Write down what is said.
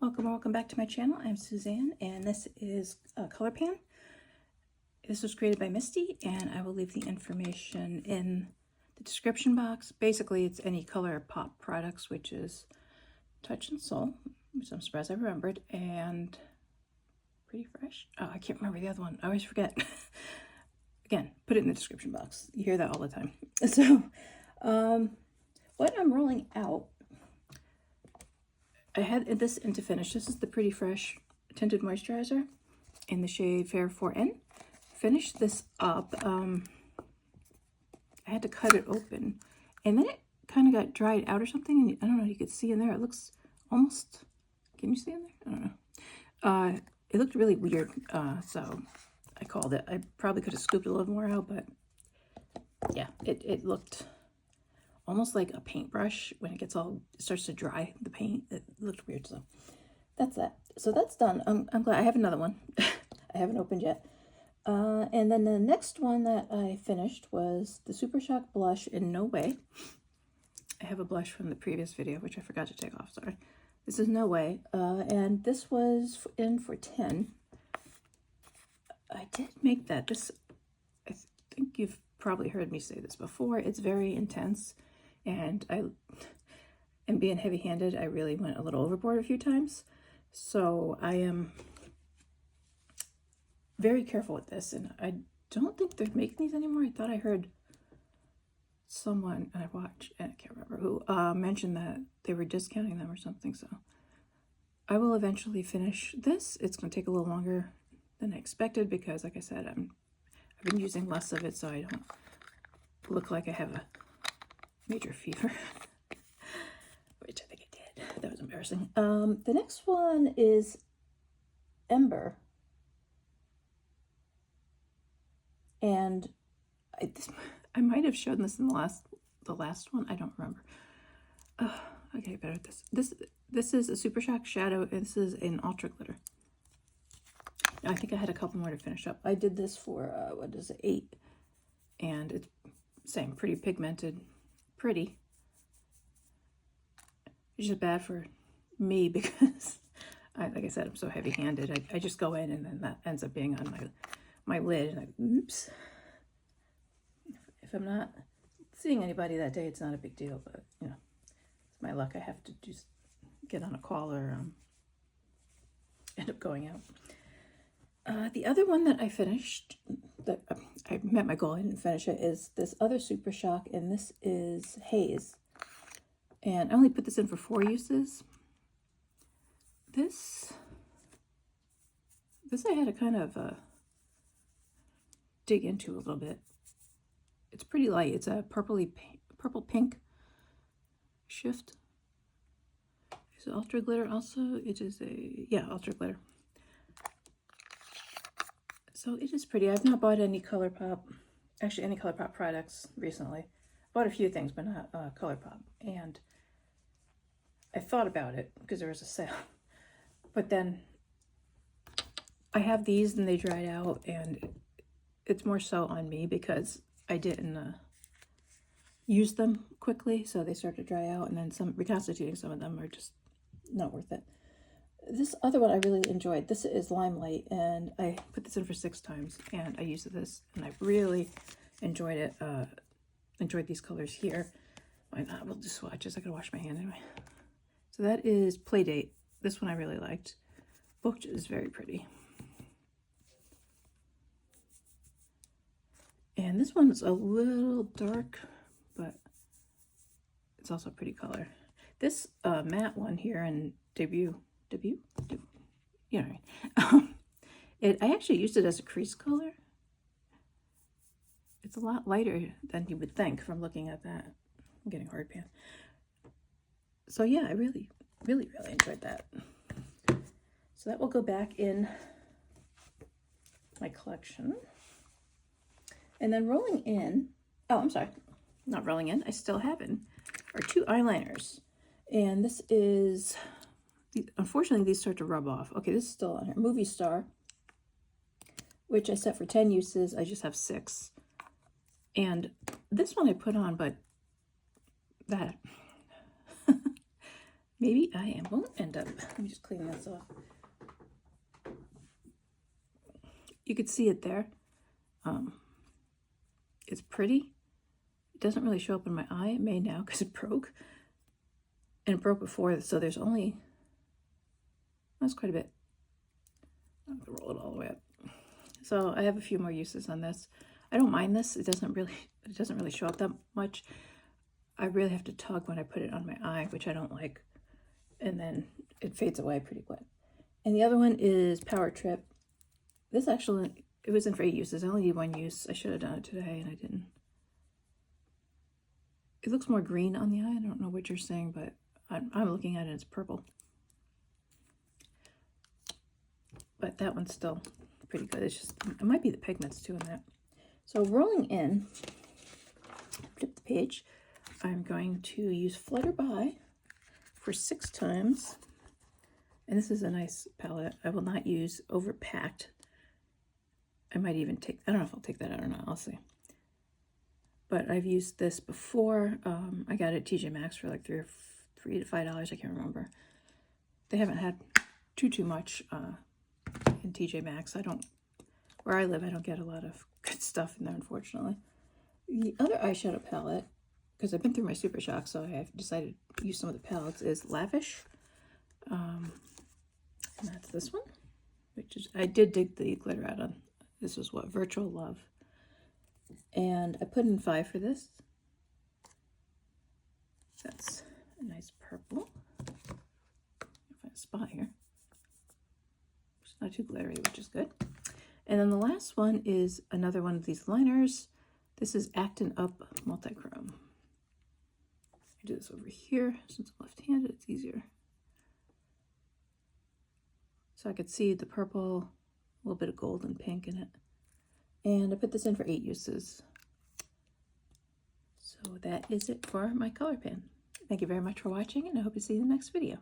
Welcome back to my channel. I'm Suzanne, and this is Colourpan. This was created by Misty, and I will leave the information in the description box. Basically, it's any Colourpop products, which is Touch and Soul, which I'm surprised I remembered, and Pretty Fresh. Oh, I can't remember the other one. I always forget. Again, put it in the description box. You hear that all the time. So, what I'm rolling out, I had this into finish. This is the Pretty Fresh Tinted Moisturizer in the shade Fair 4N. Finished this up. I had to cut it open, and then it kind of got dried out or something. And I don't know if you could see in there. It looks almost, can you see in there? I don't know. It looked really weird, so I called it. I probably could have scooped a little more out, but yeah, it looked almost like a paintbrush when it starts to dry the paint. It looked weird, so that's that. So that's done. I'm glad I have another one. I haven't opened yet. And then the next one that I finished was the Super Shock blush in No Way. I have a blush from the previous video, which I forgot to take off, sorry. This is No Way, and this was in for 10. I did make that. This, I think you've probably heard me say this before. It's very intense, and being heavy-handed, I really went a little overboard a few times. So I am very careful with this, and I don't think they're making these anymore. I thought I heard someone, and I watched, and I can't remember who, mentioned that they were discounting them or something, so I will eventually finish this. It's going to take a little longer than I expected because, like I said, I've been using less of it, so I don't look like I have a major fever, which I think I did. That was embarrassing. The next one is Ember. And I might have shown this in the last one. I don't remember. Okay, better at this. This is a Super Shock Shadow, and this is an Ultra Glitter. Now, I think I had a couple more to finish up. I did this for, what is it, 8. And it's same, pretty pigmented. Pretty. It's just bad for me because, like I said, I'm so heavy-handed. I just go in, and then that ends up being on my lid, and oops. If I'm not seeing anybody that day, it's not a big deal, but, you know, it's my luck. I have to just get on a call or end up going out. The other one that I finished, that I met my goal, I didn't finish it, is this other Super Shock, and this is Haze. And I only put this in for 4 uses. This I had to kind of dig into a little bit. It's pretty light. It's a purple pink shift. Is it Ultra Glitter also? It is Ultra Glitter. So it is pretty. I've not bought any Colourpop, actually any Colourpop products recently. Bought a few things, but not Colourpop. And I thought about it because there was a sale. But then I have these and they dried out, and it's more so on me because I didn't use them quickly, so they start to dry out, and then reconstituting some of them are just not worth it. This other one I really enjoyed. This is Limelight, and I put this in for 6 times, and I used this, and I really enjoyed it. Enjoyed these colors here. Why not? We'll just swatches. I gotta wash my hand anyway. So that is Playdate. This one I really liked. Booked is very pretty. And this one's a little dark, but it's also a pretty color. This matte one here in Debut, you know what I mean. I actually used it as a crease color. It's a lot lighter than you would think from looking at that. I'm getting hard pan. So yeah, I really, really, really enjoyed that. So that will go back in my collection. And then rolling in, oh, I'm sorry, not rolling in, I still have in, are 2 eyeliners. And this is, unfortunately, these start to rub off. Okay, this is still on here. Movie Star, which I set for 10 uses. I just have 6. And this one I put on, but that maybe I won't end up. Let me just clean this off. You could see it there. It's pretty. It doesn't really show up in my eye. It may now because it broke. And it broke before, so there's only, that's quite a bit. I'm gonna roll it all the way up. So I have a few more uses on this. I don't mind this. It doesn't really show up that much. I really have to tug when I put it on my eye, which I don't like. And then it fades away pretty quick. And the other one is Power Trip. This actually, it was in for 8 uses. I only need 1 use. I should have done it today and I didn't. It looks more green on the eye. I don't know what you're saying, but I'm looking at it, it's purple. But that one's still pretty good. It's just, it might be the pigments too in that. So rolling in, flip the page, I'm going to use Flutter By for 6 times. And this is a nice palette. I will not use Overpacked. I might even take, I don't know if I'll take that out or not, I'll see. But I've used this before. I got it at TJ Maxx for like $3 to $5, I can't remember. They haven't had too much in TJ Maxx. Where I live, I don't get a lot of good stuff in there, unfortunately. The other eyeshadow palette, because I've been through my Super Shock, so I've decided to use some of the palettes, is Lavish. And that's this one, which is, I did dig the glitter out on. This was what, Virtual Love. And I put in 5 for this. That's a nice purple. I'll find a spot here. It's not too glittery, which is good. And then the last one is another one of these liners. This is Actin' Up Multichrome. I do this over here. Since I'm left-handed, it's easier. So I could see the purple, a little bit of gold and pink in it. And I put this in for 8 uses. So that is it for my Colourpan. Thank you very much for watching, and I hope to see you in the next video.